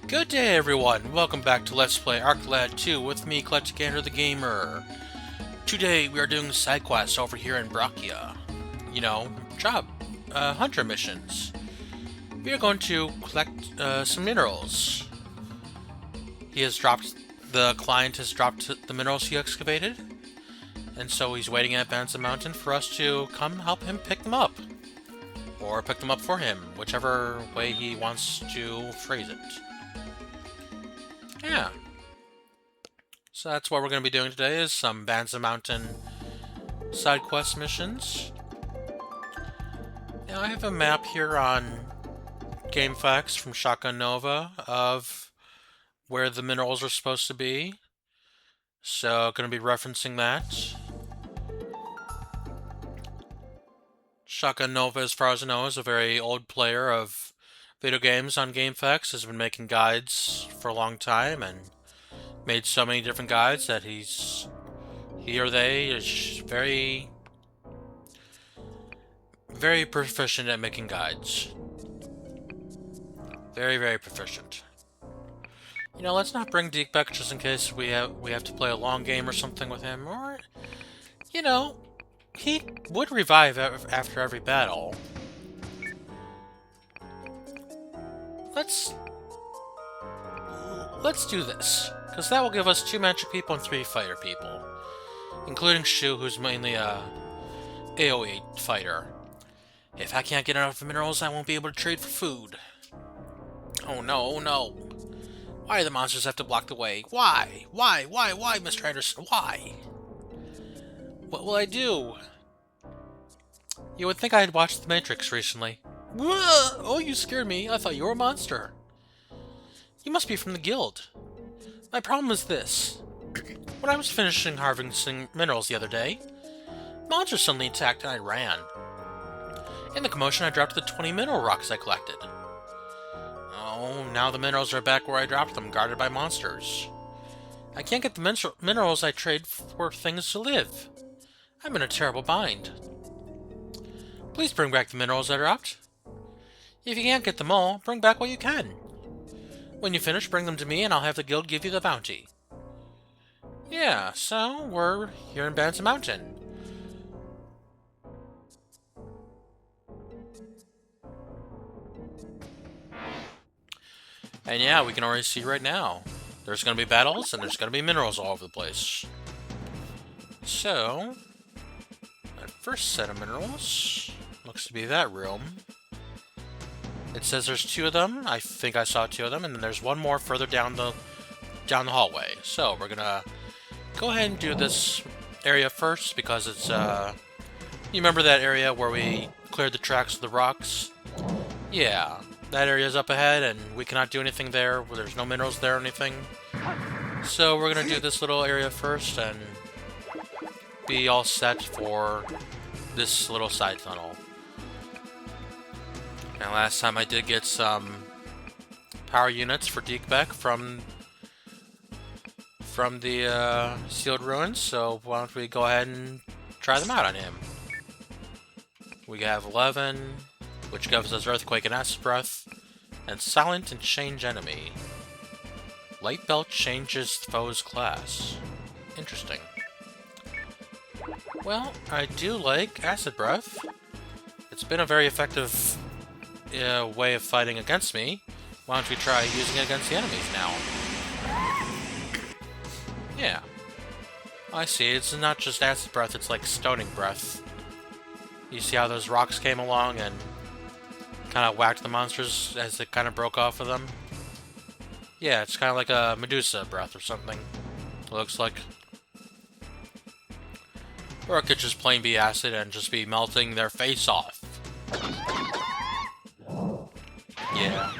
Good day, everyone. Welcome back to Let's Play ArcLad 2 with me, EclecticAndrew the Gamer. Today, we are doing side quests over here in Brachia. You know, hunter missions. We are going to collect some minerals. The client has dropped the minerals he excavated, and so he's waiting at Banza Mtn for us to come help him pick them up. Or pick them up for him, whichever way he wants to phrase it. Yeah. So that's what we're going to be doing today, is some Banza Mtn side quest missions. Now I have a map here on GameFAQs from Shotgun Nova of where the minerals are supposed to be. So going to be referencing that. Shotgun Nova, as far as I know, is a very old player of video games on GameFAQs, has been making guides for a long time and made so many different guides that he or they is very proficient at making guides. Very, very proficient. You know, let's not bring Deke back just in case we have to play a long game or something with him, or, you know, he would revive after every battle. Let's do this, because that will give us 2 magic people and 3 fighter people, including Shu, who's mainly a AoE fighter. If I can't get enough minerals, I won't be able to trade for food. Oh no, oh no. Why do the monsters have to block the way? Why, Mr. Anderson, why? What will I do? You would think I had watched The Matrix recently. Oh, you scared me. I thought you were a monster. You must be from the guild. My problem is this. When I was finishing harvesting minerals the other day, monsters suddenly attacked and I ran. In the commotion, I dropped the 20 mineral rocks I collected. Oh, now the minerals are back where I dropped them, guarded by monsters. I can't get the minerals I trade for things to live. I'm in a terrible bind. Please bring back the minerals I dropped. If you can't get them all, bring back what you can. When you finish, bring them to me and I'll have the guild give you the bounty. Yeah, so we're here in Banza Mtn. And yeah, we can already see right now. There's going to be battles and there's going to be minerals all over the place. So, that first set of minerals looks to be that room. It says there's 2 of them. I think I saw 2 of them, and then there's one more further down the hallway. So we're gonna go ahead and do this area first because it's you remember that area where we cleared the tracks of the rocks? Yeah, that area is up ahead, and we cannot do anything there. Where there's no minerals there or anything. So we're gonna do this little area first and be all set for this little side tunnel. And last time I did get some power units for Deekbeck from the sealed ruins, so why don't we go ahead and try them out on him. We have 11, which gives us Earthquake and Acid Breath, and Silent and Change Enemy. Light Belt changes foe's class. Interesting. Well, I do like Acid Breath. It's been a very effective way of fighting against me. Why don't we try using it against the enemies now? Yeah. I see, it's not just Acid Breath, it's like Stoning Breath. You see how those rocks came along and kind of whacked the monsters as it kind of broke off of them? Yeah, it's kind of like a Medusa Breath or something, it looks like. Or it could just plain be acid and just be melting their face off. Yeah.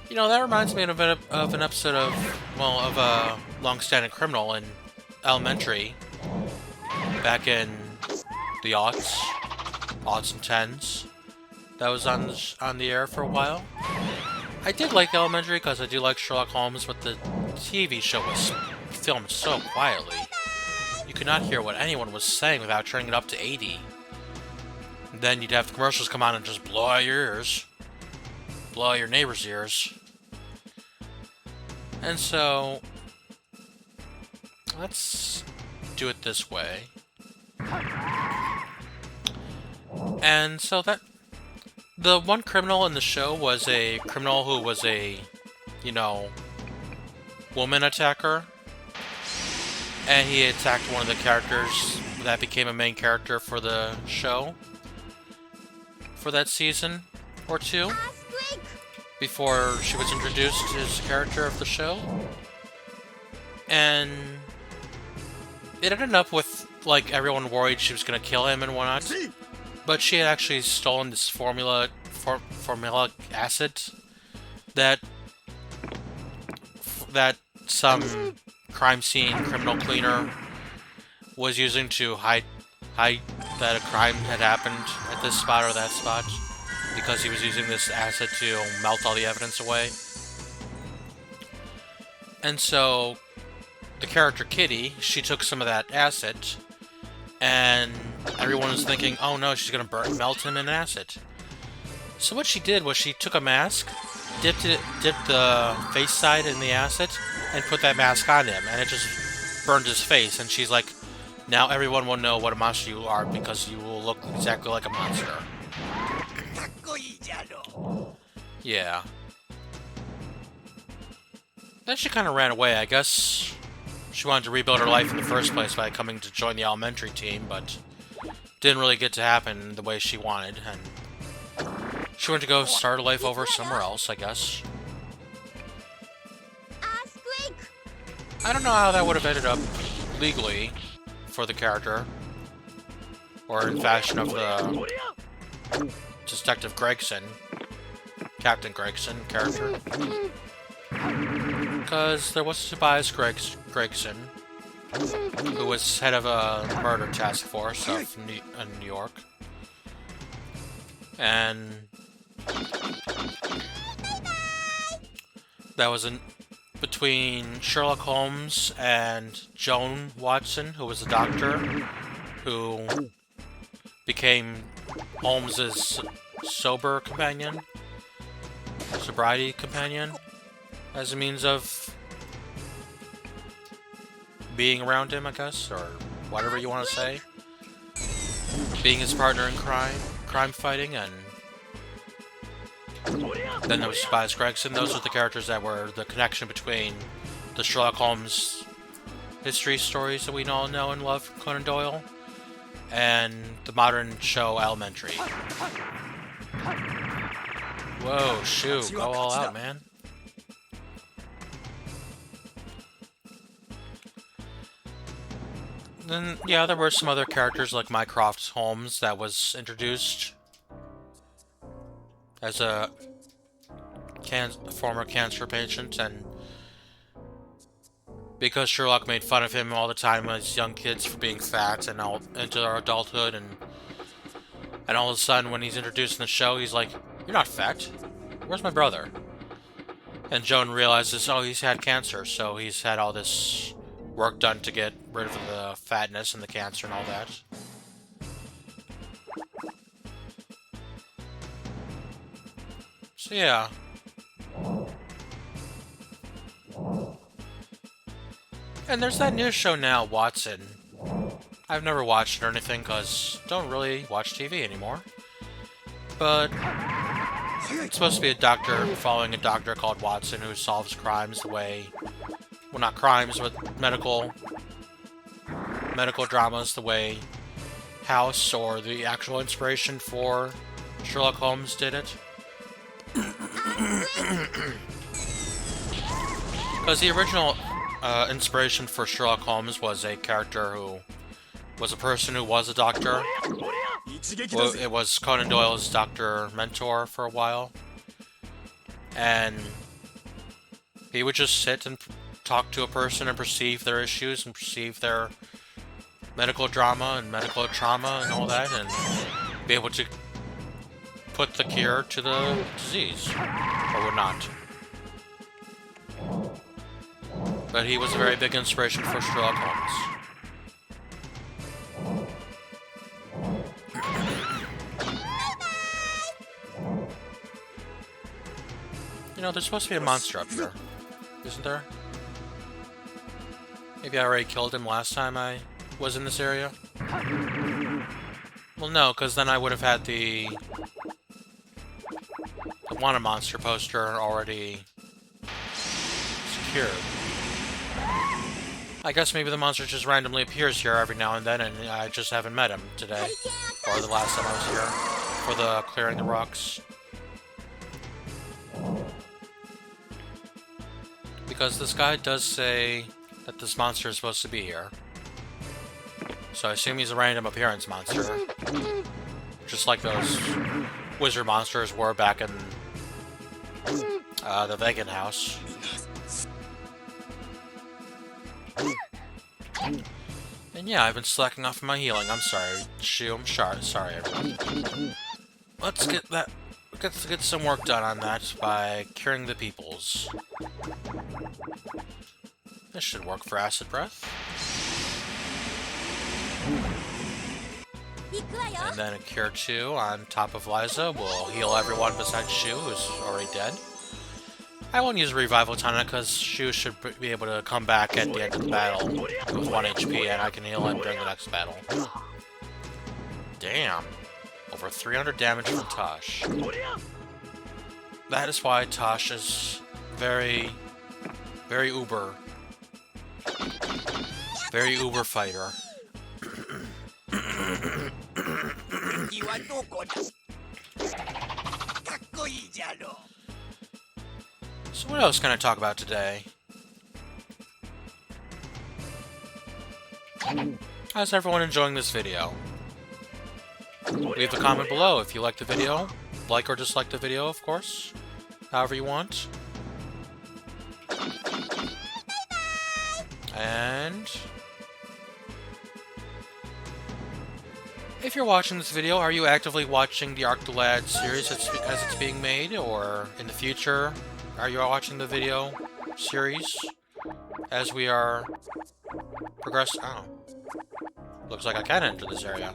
You know, that reminds me of an episode of a long-standing criminal in elementary, back in the aughts and tens. That was on the air for a while. I did like elementary because I do like Sherlock Holmes, but the TV show was filmed so quietly. You could not hear what anyone was saying without turning it up to 80. Then you'd have the commercials come on and just blow out your ears. Blow out your neighbor's ears. And so, let's do it this way. And so the one criminal in the show was a criminal who was a, you know, woman attacker. And he attacked one of the characters that became a main character for the show. For that season or two. Before she was introduced as a character of the show. And it ended up with, like, everyone worried she was gonna kill him and whatnot. But she had actually stolen this formula acid that some crime scene criminal cleaner was using to hide that a crime had happened at this spot or that spot, because he was using this acid to melt all the evidence away. And so the character Kitty, she took some of that acid, and everyone was thinking, oh no, she's gonna melt him in acid. So what she did was she took a mask, dipped the face side in the acid, and put that mask on him, and it just burned his face. And she's like, now everyone will know what a monster you are because you will look exactly like a monster. Yeah. Then she kind of ran away, I guess. She wanted to rebuild her life in the first place by coming to join the elementary team, but didn't really get to happen the way she wanted, and she went to go start her life over somewhere else, I guess. I don't know how that would have ended up legally for the character, or in fashion of the Detective Gregson, Captain Gregson character. Because there was Tobias Gregson, who was head of a murder task force of New York. And that was between Sherlock Holmes and Joan Watson, who was a doctor, who became Holmes's sobriety companion, as a means of being around him, I guess, or whatever you want to say. Being his partner in crime fighting, and then there was Tobias Gregson. Those are the characters that were the connection between the Sherlock Holmes history stories that we all know and love from Conan Doyle, and the modern show Elementary. Whoa, shoot, go all out, man. Then, yeah, there were some other characters like Mycroft Holmes that was introduced as a former cancer patient, and because Sherlock made fun of him all the time as young kids for being fat and all into their adulthood, and all of a sudden when he's introduced in the show, he's like, "You're not fat. Where's my brother?" And Joan realizes, oh, he's had cancer, so he's had all this work done to get rid of the fatness and the cancer and all that. So yeah. And there's that new show now, Watson. I've never watched it or anything because don't really watch TV anymore. But it's supposed to be a doctor following a doctor called Watson who solves crimes the way, well, not crimes, but medical dramas the way House or the actual inspiration for Sherlock Holmes did it. Because the original inspiration for Sherlock Holmes was a character who was a person who was a doctor. Well, it was Conan Doyle's doctor mentor for a while. And he would just sit and talk to a person and perceive their issues and perceive their medical drama and medical trauma and all that, and be able to put the cure to the disease, or would not. But he was a very big inspiration for Sherlock Holmes. You know, there's supposed to be a monster up here. isn't there? Maybe I already killed him last time I was in this area? Well, no, because then I would have had the wanted monster poster already secured. I guess maybe the monster just randomly appears here every now and then, and I just haven't met him today, or the last time I was here, for the clearing the rocks. Because this guy does say that this monster is supposed to be here. So I assume he's a random appearance monster. Just like those wizard monsters were back in the Vegan house. And yeah, I've been slacking off my healing. I'm sorry, Shu. I'm sorry, everyone. Let's get some work done on that by curing the peoples. This should work for acid breath. And then a cure 2 on top of Liza will heal everyone besides Shu, who's already dead. I won't use Revival Tonic because Shu should be able to come back at the end of the battle with 1 HP, and I can heal him during the next battle. Damn. Over 300 damage from Tosh. That is why Tosh is very uber. Very uber fighter. So what else can I talk about today? How's everyone enjoying this video? Leave a comment below if you like the video. Like or dislike the video, of course. However you want. And if you're watching this video, are you actively watching the Arc the Lad series as it's being made? Or in the future, are you watching the video series as we are progressing? Oh. Looks like I can enter this area.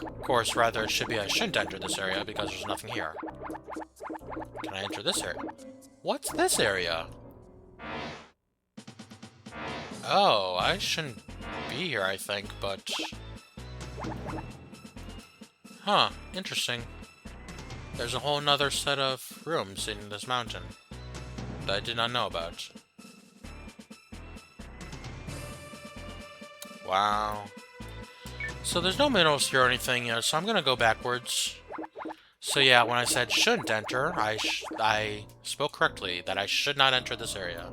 Of course, rather it should be I shouldn't enter this area because there's nothing here. Can I enter this area? What's this area? Oh, I shouldn't be here, I think, but... Huh, interesting. There's a whole nother set of rooms in this mountain that I did not know about. Wow. So there's no minerals here or anything, you know, so I'm gonna go backwards. So yeah, when I said shouldn't enter, I spoke correctly, that I should not enter this area.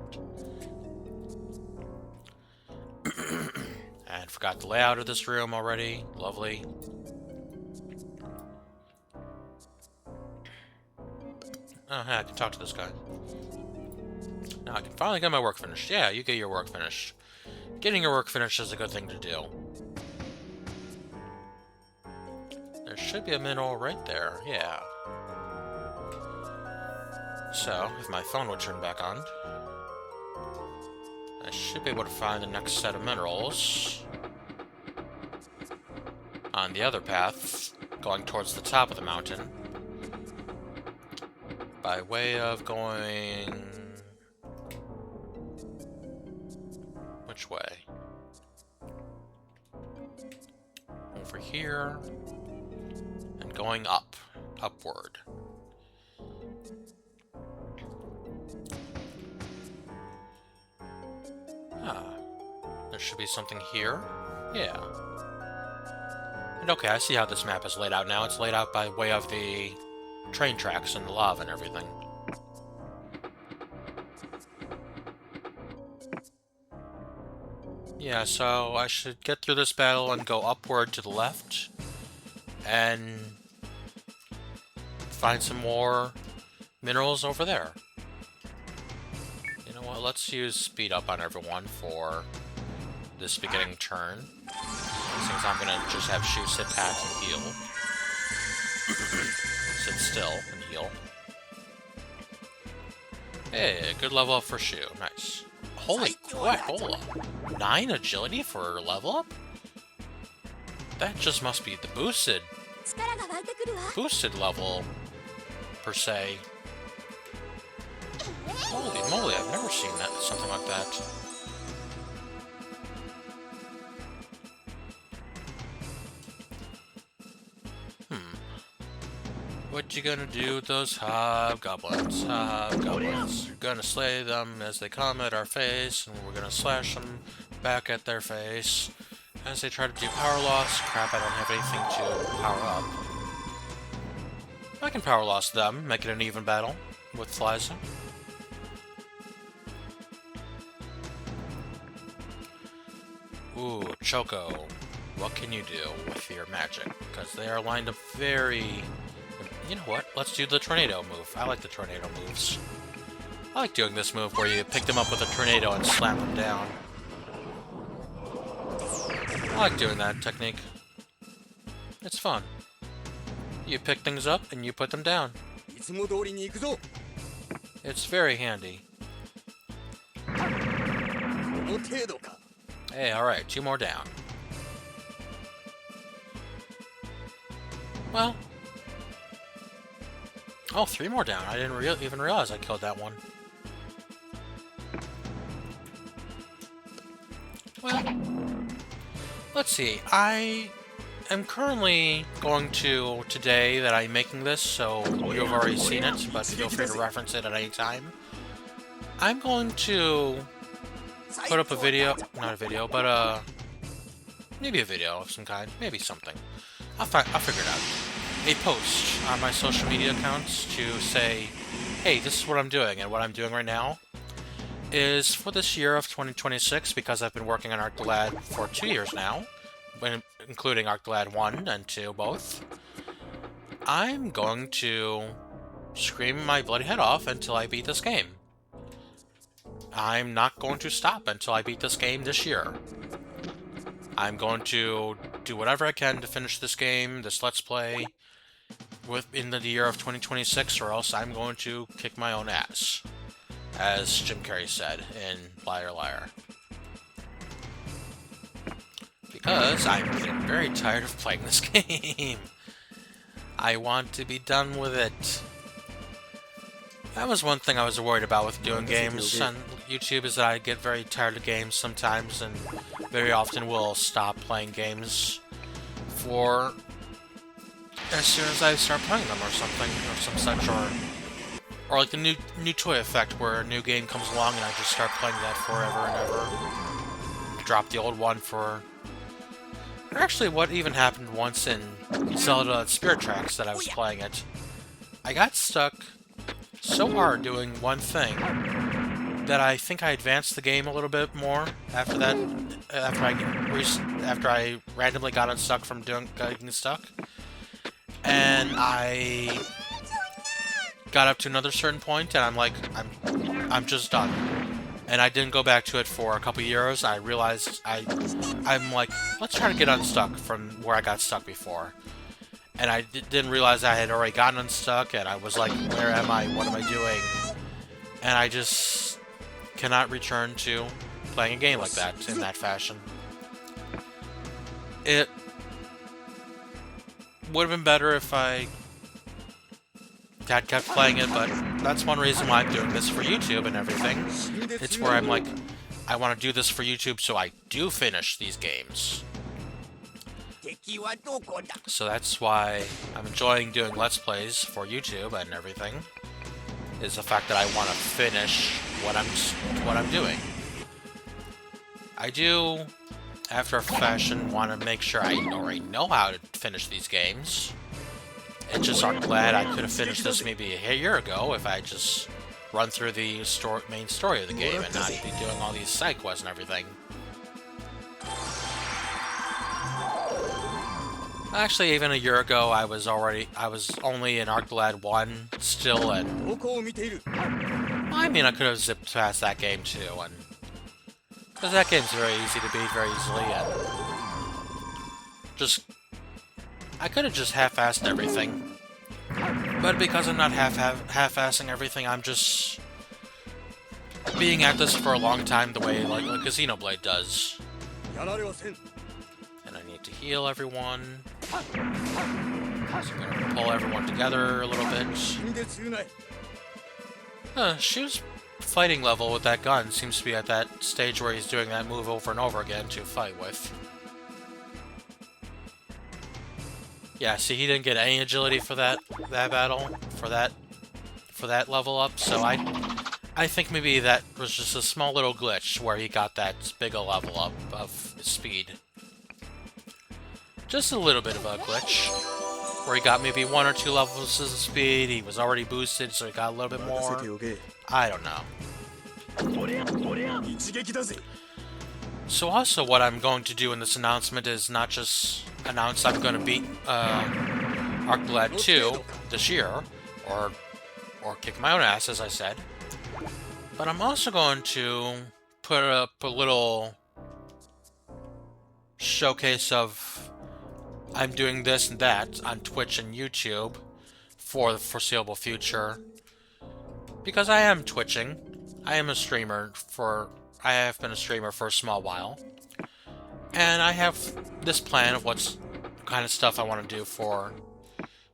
And forgot the layout of this room already. Lovely. Oh, hey, I can talk to this guy. Now I can finally get my work finished. Yeah, you get your work finished. Getting your work finished is a good thing to do. There should be a mineral right there, yeah. So, if my phone would turn back on, I should be able to find the next set of minerals on the other path, going towards the top of the mountain, by way of going... Which way? Over here, and going up, upward. Ah, there should be something here. Yeah. And okay, I see how this map is laid out now. It's laid out by way of the train tracks and the lava and everything. Yeah, so I should get through this battle and go upward to the left and find some more minerals over there. You know what, let's use speed up on everyone for this beginning turn, since I'm gonna just have Shu sit back and heal. Sit still and heal. Hey, good level up for Shu, nice. Holy crap, hold up. 9 agility for a level up? That just must be the boosted level per se. Holy moly, I've never seen that, something like that. What you gonna do with those hobgoblins? Hobgoblins. You're gonna slay them as they come at our face, and we're gonna slash them back at their face. As they try to do power loss. Crap, I don't have anything to power up. I can power loss them, make it an even battle with Fliza. Ooh, Choco. What can you do with your magic? Because they are lined up very... You know what? Let's do the tornado move. I like the tornado moves. I like doing this move where you pick them up with a tornado and slam them down. I like doing that technique. It's fun. You pick things up and you put them down. It's very handy. Hey, alright, 2 more down. Well... Oh, 3 more down. I didn't even realize I killed that one. Well, let's see. I am currently going to, today that I'm making this, so you've already seen it, but feel free to reference it at any time. I'm going to put up a video, not a video, but maybe a video of some kind, maybe something. I'll figure it out. A post on my social media accounts to say, hey, this is what I'm doing, and what I'm doing right now is for this year of 2026, because I've been working on ArcGlad for 2 years now, including ArcGlad 1 and 2 both. I'm going to scream my bloody head off until I beat this game. I'm not going to stop until I beat this game this year. I'm going to do whatever I can to finish this game, this Let's Play, within the year of 2026, or else I'm going to kick my own ass, as Jim Carrey said in Liar Liar. Because I'm getting very tired of playing this game. I want to be done with it. That was one thing I was worried about with doing games on YouTube, is that I get very tired of games sometimes, and very often will stop playing games for as soon as I start playing them or something, or some such, or like the new toy effect where a new game comes along and I just start playing that forever and ever. Drop the old one for... Actually, what even happened once in Zelda Spirit Tracks that I was playing it, I got stuck so hard doing one thing that I think I advanced the game a little bit more after that, after I randomly got unstuck from getting stuck. And I got up to another certain point, and I'm like, I'm just done. And I didn't go back to it for a couple years. I realized I'm like, let's try to get unstuck from where I got stuck before. And I didn't realize I had already gotten unstuck, and I was like, where am I? What am I doing? And I just cannot return to playing a game like that, in that fashion. It would have been better if I had kept playing it, but that's one reason why I'm doing this for YouTube and everything. It's where I'm like, I want to do this for YouTube so I do finish these games. So that's why I'm enjoying doing Let's Plays for YouTube and everything, is the fact that I want to finish what I'm doing. I do, after a fashion, want to make sure I already know how to finish these games. And just are glad I could have finished this maybe a year ago if I just run through the main story of the game and not be doing all these side quests and everything. Actually, even a year ago, I was only in ArcGlad 1 still, and I mean, I could have zipped past that game too, and because that game's very easy to beat very easily, and just I could have just half-assed everything, but because I'm not half-assing everything, I'm just being at this for a long time the way like Casino Blade does. And I need to heal everyone. So I'm gonna pull everyone together a little bit. Shu's fighting level with that gun seems to be at that stage where he's doing that move over and over again to fight with. Yeah, see, he didn't get any agility for that battle, for that level up, so I think maybe that was just a small little glitch where he got that big a level up of speed. Just a little bit of a glitch, where he got maybe 1 or 2 levels of speed, he was already boosted, so he got a little bit more. I don't know. So also what I'm going to do in this announcement is not just announce I'm going to beat Arcblad 2 this year, or kick my own ass, as I said, but I'm also going to put up a little showcase of I'm doing this and that on Twitch and YouTube for the foreseeable future, because I am twitching. I am a streamer I have been a streamer for a small while, and I have this plan of what kind of stuff I want to do for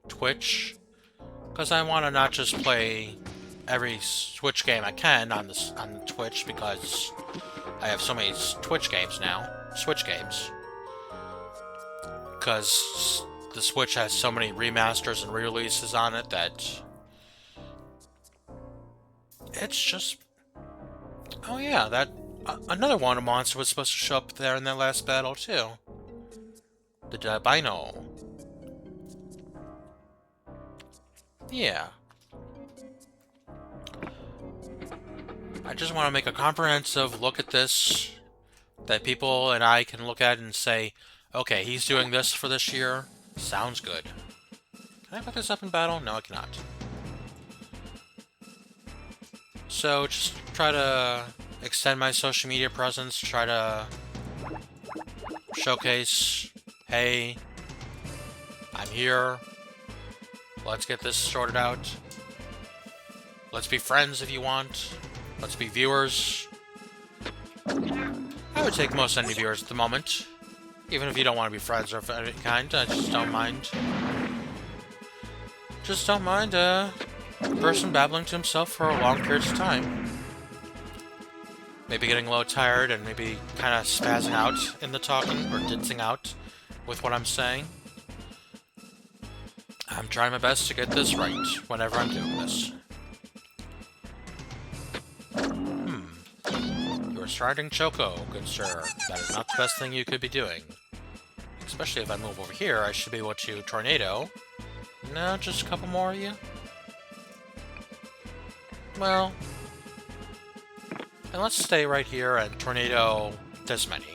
Twitch, because I want to not just play every Switch game I can on Twitch, because I have so many Switch games now, because the Switch has so many remasters and re-releases on it that it's just... Oh yeah, that another Wanda monster was supposed to show up there in that last battle too. The Dabino. Yeah. I just want to make a comprehensive look at this that people and I can look at and say, okay, he's doing this for this year. Sounds good. Can I put this up in battle? No, I cannot. So just try to extend my social media presence, try to showcase, hey, I'm here, let's get this sorted out, let's be friends if you want, let's be viewers. I would take most any viewers at the moment, even if you don't want to be friends or of any kind. I just don't mind. Just don't mind a person babbling to himself for a long period of time. Maybe getting a little tired and maybe kind of spazzing out in the talking, or ditzing out with what I'm saying. I'm trying my best to get this right whenever I'm doing this. You are striding Choco, good sir. That is not the best thing you could be doing. Especially if I move over here, I should be able to tornado. No, just a couple more of you? Well, and let's stay right here and tornado this many.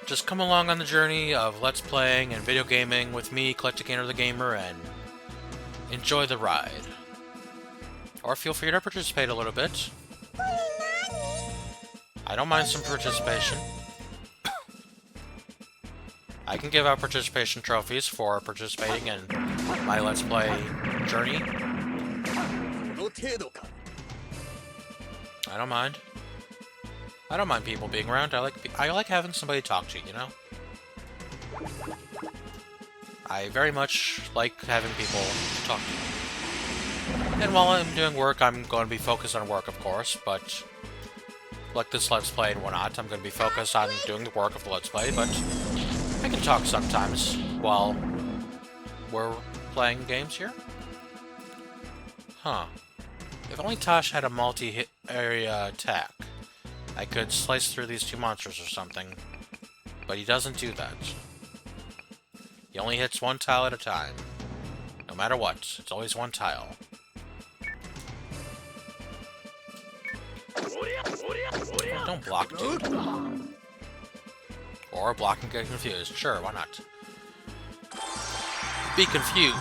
Just come along on the journey of Let's Playing and video gaming with me, EclecticAndrew the Gamer, and enjoy the ride. Or feel free to participate a little bit. I don't mind some participation. I can give out participation trophies for participating in my Let's Play journey. I don't mind. I don't mind people being around. I like having somebody to talk to, you know? I very much like having people to talk to. And while I'm doing work, I'm going to be focused on work, of course, but like this Let's Play and whatnot, I'm going to be focused on doing the work of the Let's Play, but I can talk sometimes while we're playing games here. Huh. If only Tosh had a multi-hit area attack, I could slice through these two monsters or something. But he doesn't do that. He only hits one tile at a time. No matter what, it's always one tile. Don't block, dude. Or block and get confused. Sure, why not? Be confused.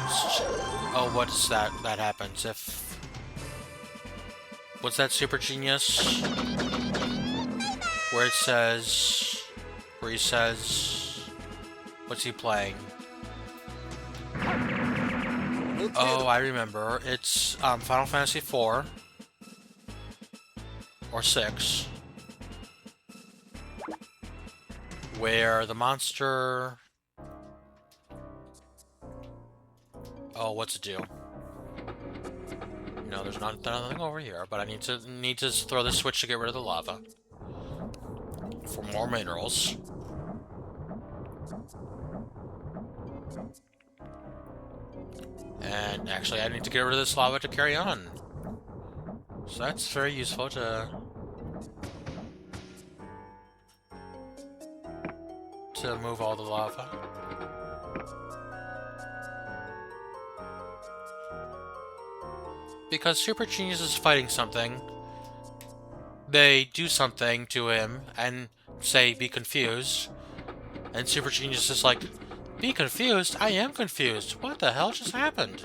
Oh, what's that? That happens if... What's that Super Genius? Where it says... Where he says... What's he playing? Oh, I remember. It's Final Fantasy IV. Or 6. where the monster... Oh, what's it do? No, there's nothing over here, but I need to throw the switch to get rid of the lava. For more minerals. And actually, I need to get rid of this lava to carry on. So that's very useful to move all the lava. Because Super Genius is fighting something, they do something to him and say, be confused. And Super Genius is like, be confused? I am confused. What the hell just happened?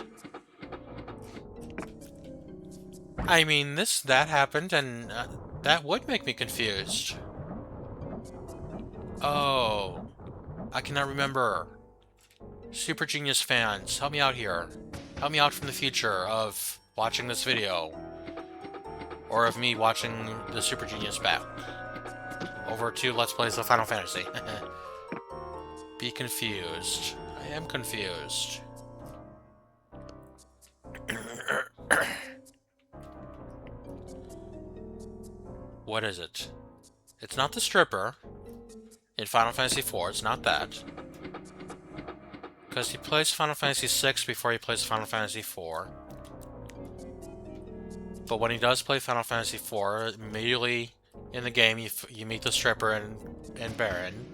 I mean, that happened, and that would make me confused. Oh, I cannot remember. Super Genius fans, help me out here. Help me out from the future of watching this video. Or of me watching the Super Genius back. Over to Let's Plays of Final Fantasy. Be confused. I am confused. What is it? It's not the stripper. In Final Fantasy IV, it's not that. Because he plays Final Fantasy VI before he plays Final Fantasy IV. But when he does play Final Fantasy IV, immediately in the game you meet the stripper and Baron.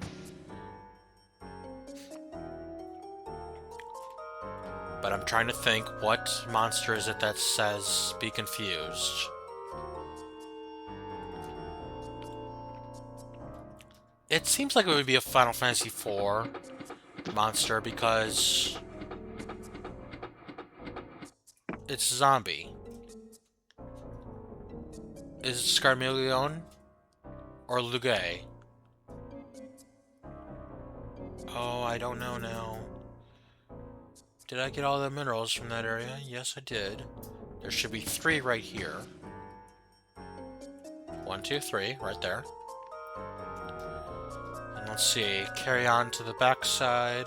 But I'm trying to think, what monster is it that says, be confused? It seems like it would be a Final Fantasy IV monster because it's a zombie. Is it Scarmillion or Lugay? Oh, I don't know now. Did I get all the minerals from that area? Yes, I did. There should be 3 right here. 1, 2, 3, right there. And let's see, carry on to the backside.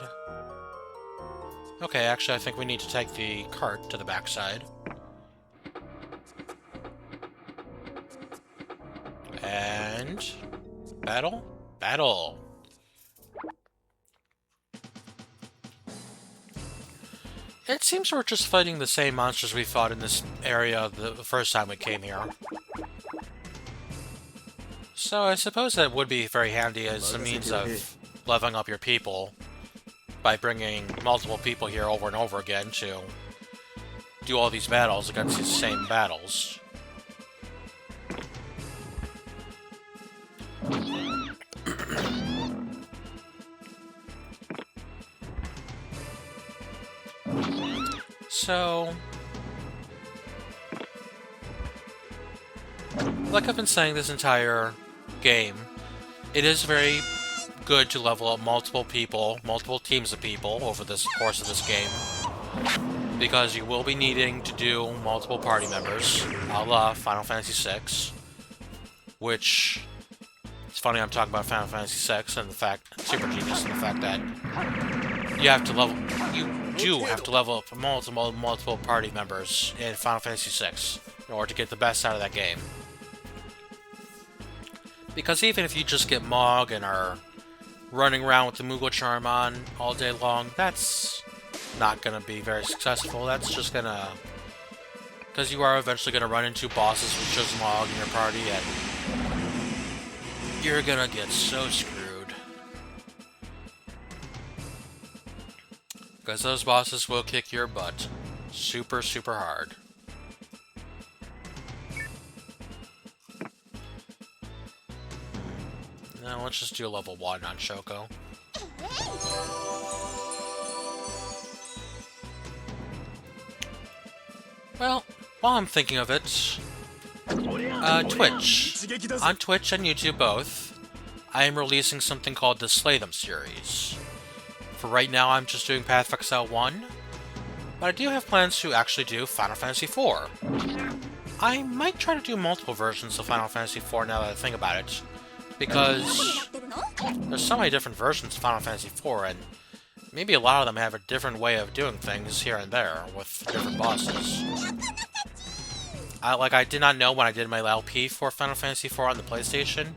Okay, actually, I think we need to take the cart to the backside. And... battle? Battle! It seems we're just fighting the same monsters we fought in this area the first time we came here. So I suppose that would be very handy as a means of leveling up your people by bringing multiple people here over and over again to do all these battles against these same battles. So, like I've been saying this entire game, it is very good to level up multiple people, multiple teams of people over this course of this game, because you will be needing to do multiple party members, a la Final Fantasy VI, which, it's funny I'm talking about Final Fantasy VI and the fact, Super Genius, and the fact that you have to level, you do have to level up multiple party members in Final Fantasy VI in order to get the best out of that game. Because even if you just get Mog and are running around with the Moogle Charm on all day long, that's not going to be very successful. That's just going to... because you are eventually going to run into bosses with just Mog in your party, and you're going to get so screwed. Because those bosses will kick your butt super, super hard. Now let's just do a level 1 on Shoko. Well, while I'm thinking of it, Twitch. On Twitch and YouTube both, I am releasing something called the Slay Them series. For right now, I'm just doing Path of Exile 1, but I do have plans to actually do Final Fantasy IV. I might try to do multiple versions of Final Fantasy IV now that I think about it, because There's so many different versions of Final Fantasy IV, and maybe a lot of them have a different way of doing things here and there with different bosses. I did not know when I did my LP for Final Fantasy IV on the PlayStation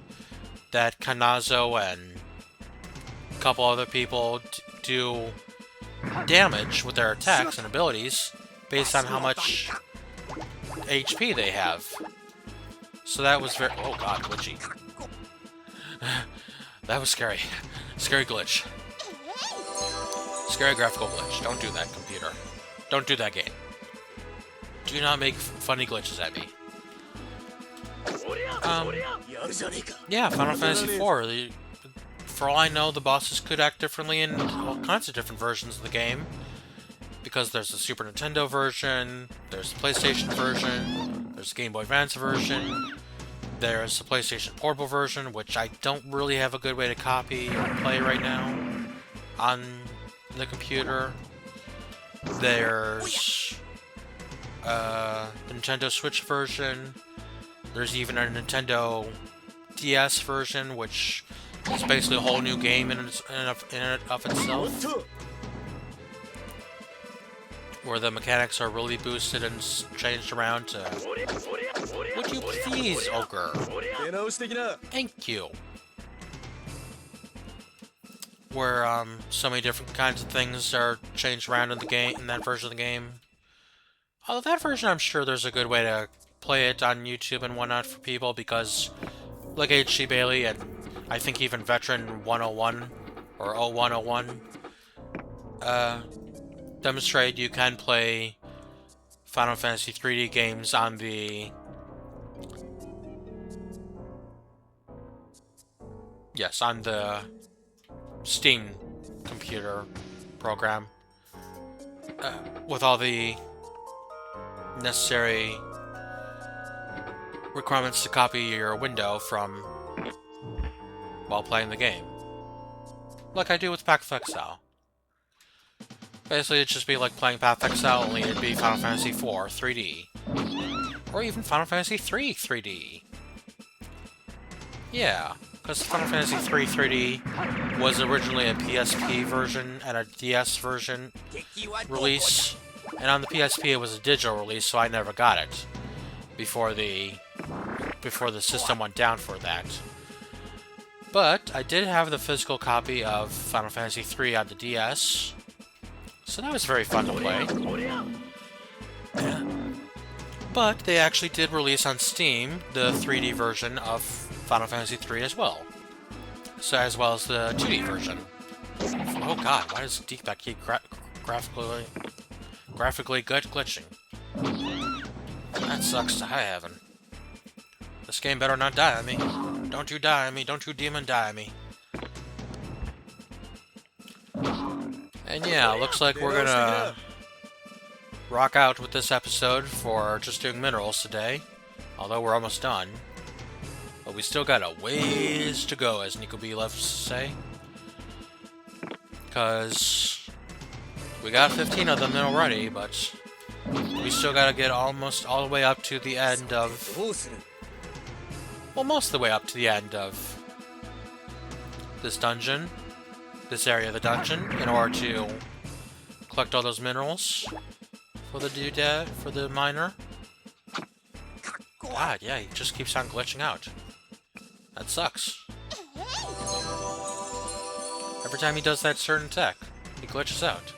that Kanazo and a couple other people do damage with their attacks and abilities based on how much HP they have. So that was very... Oh god, glitchy. That was scary. Scary glitch. Scary graphical glitch. Don't do that, computer. Don't do that, game. Do not make funny glitches at me. Yeah, Final Fantasy IV. For all I know, the bosses could act differently in all kinds of different versions of the game. Because there's the Super Nintendo version, there's the PlayStation version, there's the Game Boy Advance version, there's the PlayStation Portable version, which I don't really have a good way to copy or play right now on the computer. There's the Nintendo Switch version. There's even a Nintendo DS version, which is basically a whole new game in and of itself, where the mechanics are really boosted and changed around to... Would you please, Ogre? Thank you. Where so many different kinds of things are changed around in the game, in that version of the game. Although that version, I'm sure there's a good way to play it on YouTube and whatnot for people, because like H.C. Bailey and I think even Veteran 101 or 0101 demonstrate you can play Final Fantasy 3D games on the... Yes, on the Steam computer program with all the necessary requirements to copy your window from while playing the game. Like I do with Path of Exile. Basically, it'd just be like playing Path of Exile, only it'd be Final Fantasy IV 3D. Or even Final Fantasy III 3D. Yeah, because Final Fantasy III 3D was originally a PSP version and a DS version release. And on the PSP it was a digital release, so I never got it before the system went down for that. But I did have the physical copy of Final Fantasy III on the DS, so that was very fun to play. But they actually did release on Steam the 3D version of Final Fantasy III as well. So as well as the 2D version. Oh god, why does Deekback keep graphically glitching? That sucks to high heaven. This game better not die on me. Don't you die on me, don't you demon die on me. And yeah, looks like we're gonna rock out with this episode for just doing minerals today. Although we're almost done. But we still got a ways to go, as Nico B loves to say. Because we got 15 of them already, but we still gotta get almost all the way up to the end of... Well, most of the way up to the end of this dungeon. This area of the dungeon, in order to collect all those minerals for the doodad, for the miner. God, yeah, he just keeps on glitching out. That sucks. Every time he does that certain tech, he glitches out.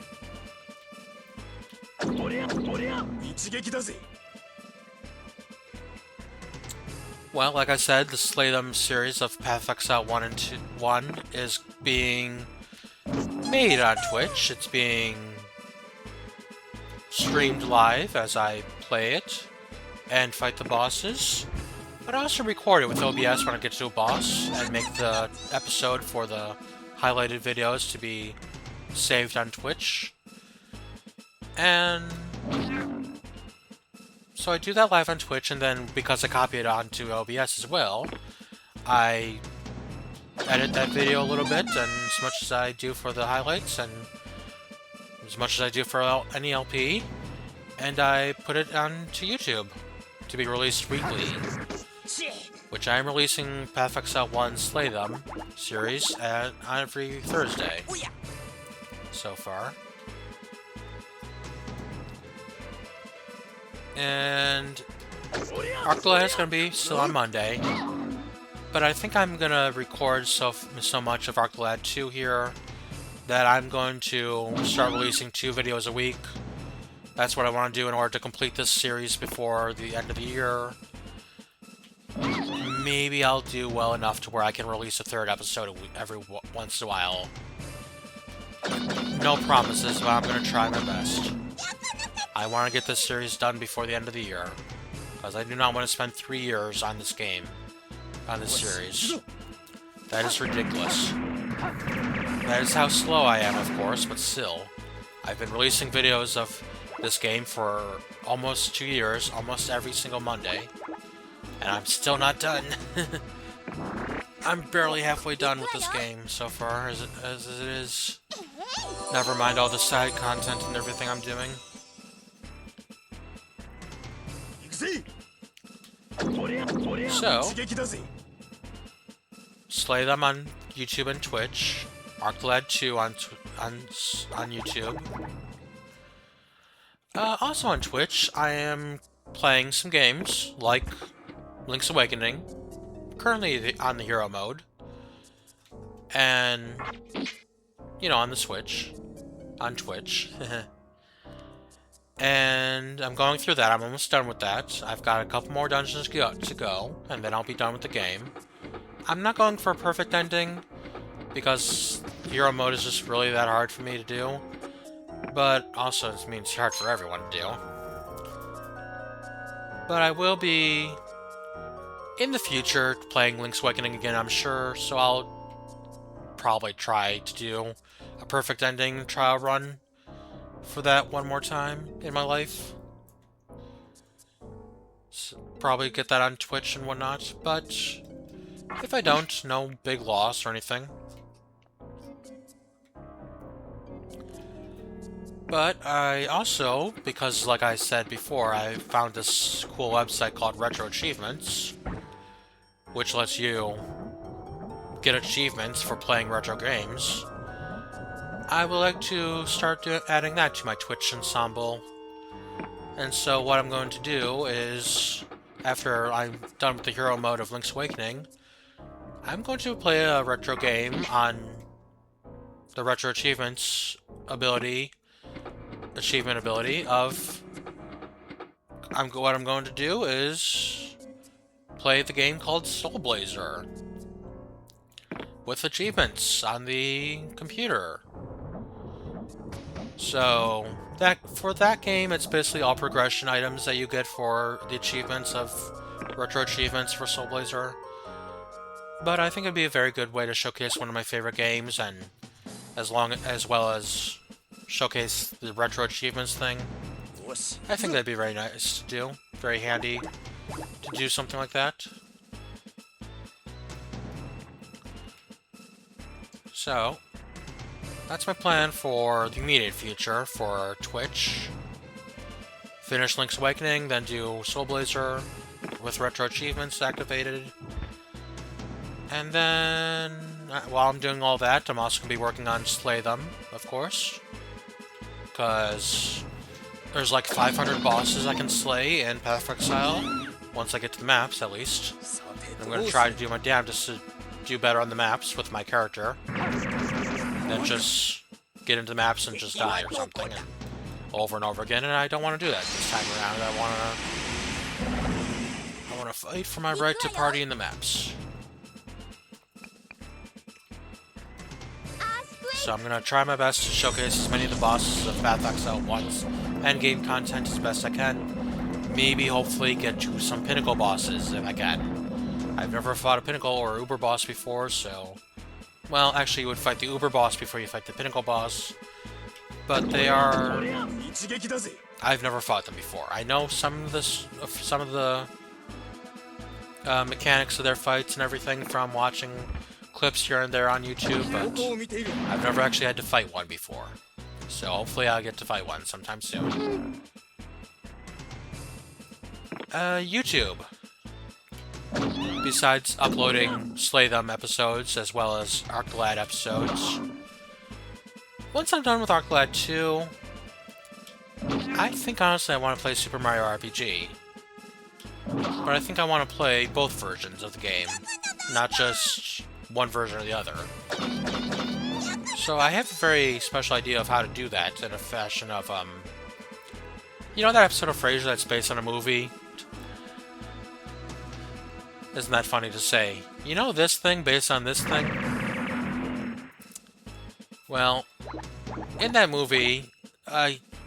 Well, like I said, the Slay Them series of Path of Exile 1 and 2 is being made on Twitch. It's being streamed live as I play it and fight the bosses. But I also record it with OBS when I get to a boss and make the episode for the highlighted videos to be saved on Twitch. And so I do that live on Twitch, and then because I copy it onto OBS as well, I edit that video a little bit, and as much as I do for the highlights, and as much as I do for any LP, and I put it onto YouTube to be released weekly. which I am releasing Path of Exile 1 Slay Them series on every Thursday so far. And Arclight is going to be still on Monday, but I think I'm going to record so much of Arclight 2 here that I'm going to start releasing 2 videos a week. That's what I want to do in order to complete this series before the end of the year. Maybe I'll do well enough to where I can release a 3rd episode every once in a while. No promises, but I'm going to try my best. I want to get this series done before the end of the year, because I do not want to spend 3 years on this game, on this series. That is ridiculous. That is how slow I am, of course, but still. I've been releasing videos of this game for almost 2 years, almost every single Monday, and I'm still not done. I'm barely halfway done with this game so far, as it is. Never mind all the side content and everything I'm doing. So, Slay Them on YouTube and Twitch. Arclight 2 on YouTube. Also on Twitch, I am playing some games, like Link's Awakening, currently on the Hero mode, and, you know, on the Switch, on Twitch. And I'm going through that. I'm almost done with that. I've got a couple more dungeons to go, and then I'll be done with the game. I'm not going for a perfect ending, because Hero mode is just really that hard for me to do. But also, it means it's hard for everyone to do. But I will be, in the future, playing Link's Awakening again, I'm sure, so I'll probably try to do a perfect ending trial run for that one more time in my life. So probably get that on Twitch and whatnot, but if I don't, no big loss or anything. But I also, because like I said before, I found this cool website called Retro Achievements, which lets you get achievements for playing retro games. I would like to start adding that to my Twitch ensemble. And so what I'm going to do is, after I'm done with the hero mode of Link's Awakening, I'm going to play a retro game on the Retro Achievements achievement ability of... what I'm going to do is play the game called Soul Blazer with achievements on the computer. So, for that game, it's basically all progression items that you get for the achievements of retro achievements for Soul Blazer. But I think it'd be a very good way to showcase one of my favorite games, and as well as showcase the retro achievements thing. I think that'd be very nice to do. Very handy to do something like that. So, that's my plan for the immediate future for Twitch. Finish Link's Awakening, then do Soul Blazer with retro achievements activated. And then, while I'm doing all that, I'm also going to be working on Slay Them, of course. Because there's like 500 bosses I can slay in Path of Exile, once I get to the maps, at least. I'm going to try to do my damnedest to do better on the maps with my character. Than just get into the maps and just die or something, and over and over again, and I don't want to do that this time around. I want to fight for my right to party in the maps. So I'm going to try my best to showcase as many of the bosses of Path of Exile 1's endgame content as best I can. Maybe, hopefully, get to some Pinnacle bosses if I can. I've never fought a Pinnacle or Uber boss before, so... Well, actually, you would fight the Uber boss before you fight the Pinnacle boss. But they are... I've never fought them before. I know some of the mechanics of their fights and everything from watching clips here and there on YouTube, but I've never actually had to fight one before. So hopefully I'll get to fight one sometime soon. YouTube. besides uploading Slay Them episodes as well as Arclad episodes. Once I'm done with Arclad 2, I think honestly I want to play Super Mario RPG. But I think I want to play both versions of the game, not just one version or the other. So I have a very special idea of how to do that in a fashion of, you know that episode of Frasier that's based on a movie? Isn't that funny to say? You know this thing based on this thing? Well, in that movie,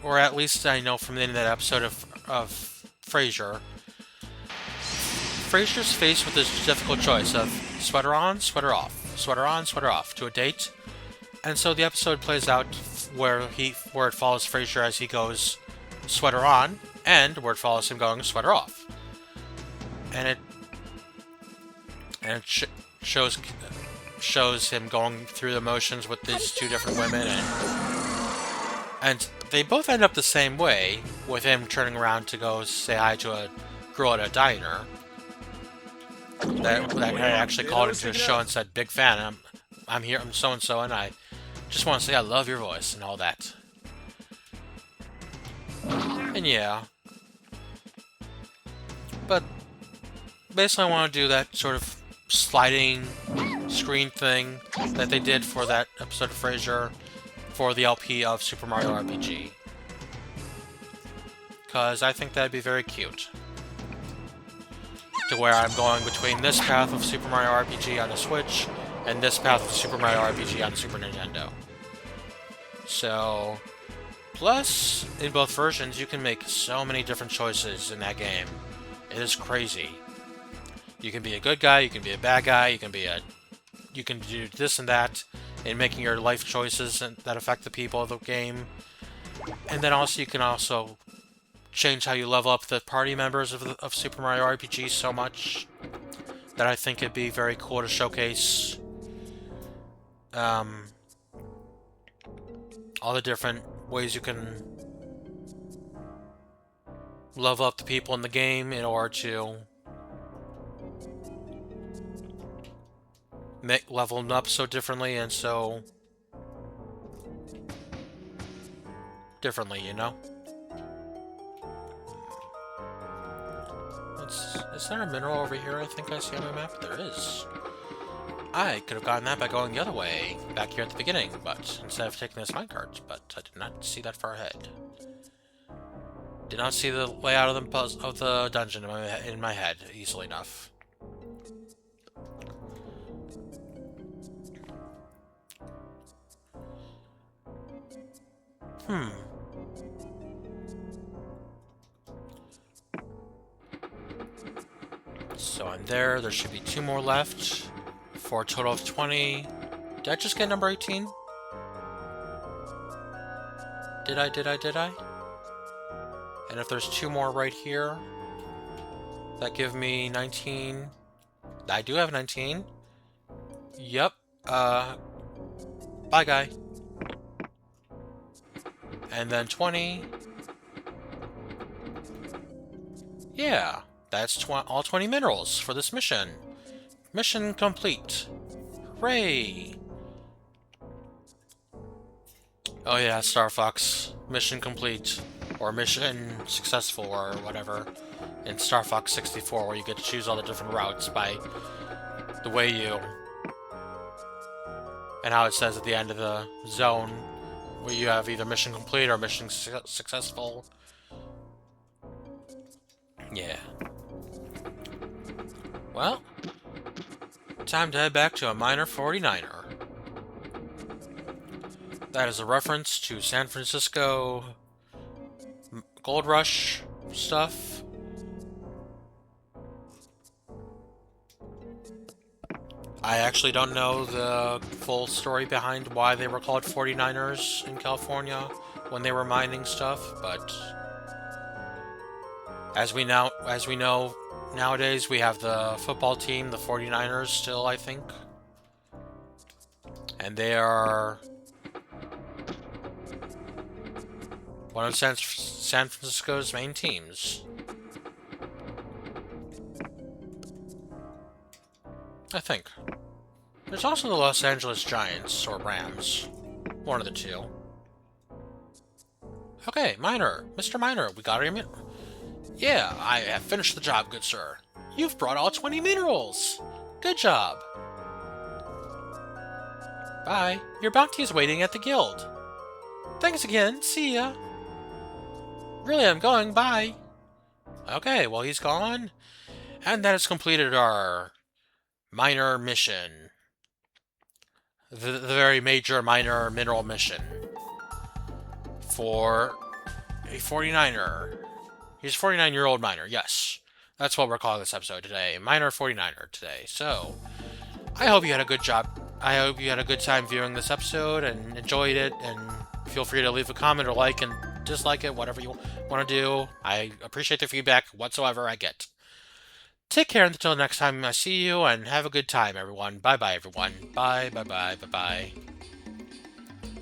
or at least I know from the end of that episode of Frasier, Frasier's faced with this difficult choice of sweater on, sweater off, sweater on, sweater off, to a date. And so the episode plays out where it follows Frasier as he goes sweater on, and where it follows him going sweater off. And it shows him going through the motions with these two different women, and they both end up the same way, with him turning around to go say hi to a girl at a diner that had actually called into a show and said, "Big fan, I'm here, I'm so and so, and I just want to say I love your voice," and all that. And yeah. But basically I want to do that sort of sliding screen thing that they did for that episode of Frasier for the LP of Super Mario RPG. Because I think that'd be very cute. To where I'm going between this path of Super Mario RPG on the Switch and this path of Super Mario RPG on Super Nintendo. So, plus, in both versions, you can make so many different choices in that game. It is crazy. You can be a good guy, you can be a bad guy, you can do this and that in making your life choices that affect the people of the game. And then also you can also change how you level up the party members of Super Mario RPG so much that I think it'd be very cool to showcase all the different ways you can level up the people in the game in order to level them up so differently and so differently, you know? Is there a mineral over here I think I see on my map? There is. I could have gotten that by going the other way, back here at the beginning, but instead of taking this minecart, but I did not see that far ahead. Did not see the layout of the dungeon in my head easily enough. So I'm there. There should be 2 more left for a total of 20. Did I just get number 18? Did I? And if there's 2 more right here, that give me 19. I do have 19. Yep. Bye, guy. And then 20. Yeah, that's all 20 minerals for this mission. Mission complete. Hooray! Oh yeah, Star Fox. Mission complete. Or mission successful, or whatever. In Star Fox 64, where you get to choose all the different routes by the way you... And how it says at the end of the zone, where you have either mission complete or mission successful. Yeah. Well, time to head back to a minor 49er. That is a reference to San Francisco Gold Rush stuff. I actually don't know the full story behind why they were called 49ers in California when they were mining stuff, but as we know nowadays, we have the football team, the 49ers still, I think. And they are one of San Francisco's main teams. I think. There's also the Los Angeles Giants, or Rams. One of the two. Okay, Miner. Mr. Miner, we got him. Yeah, I have finished the job, good sir. You've brought all 20 minerals! Good job. Bye. Your bounty is waiting at the guild. Thanks again. See ya. Really, I'm going. Bye. Okay, well, he's gone. And that has completed our minor mission. The very major minor mineral mission. For a 49er. He's a 49-year-old miner, yes. That's what we're calling this episode today. Miner 49er today. So, I hope you had a good job. I hope you had a good time viewing this episode and enjoyed it. And feel free to leave a comment or like and dislike it, whatever you want to do. I appreciate the feedback whatsoever I get. Take care until next time I see you, and have a good time, everyone. Bye-bye, everyone. Bye, bye-bye, bye-bye.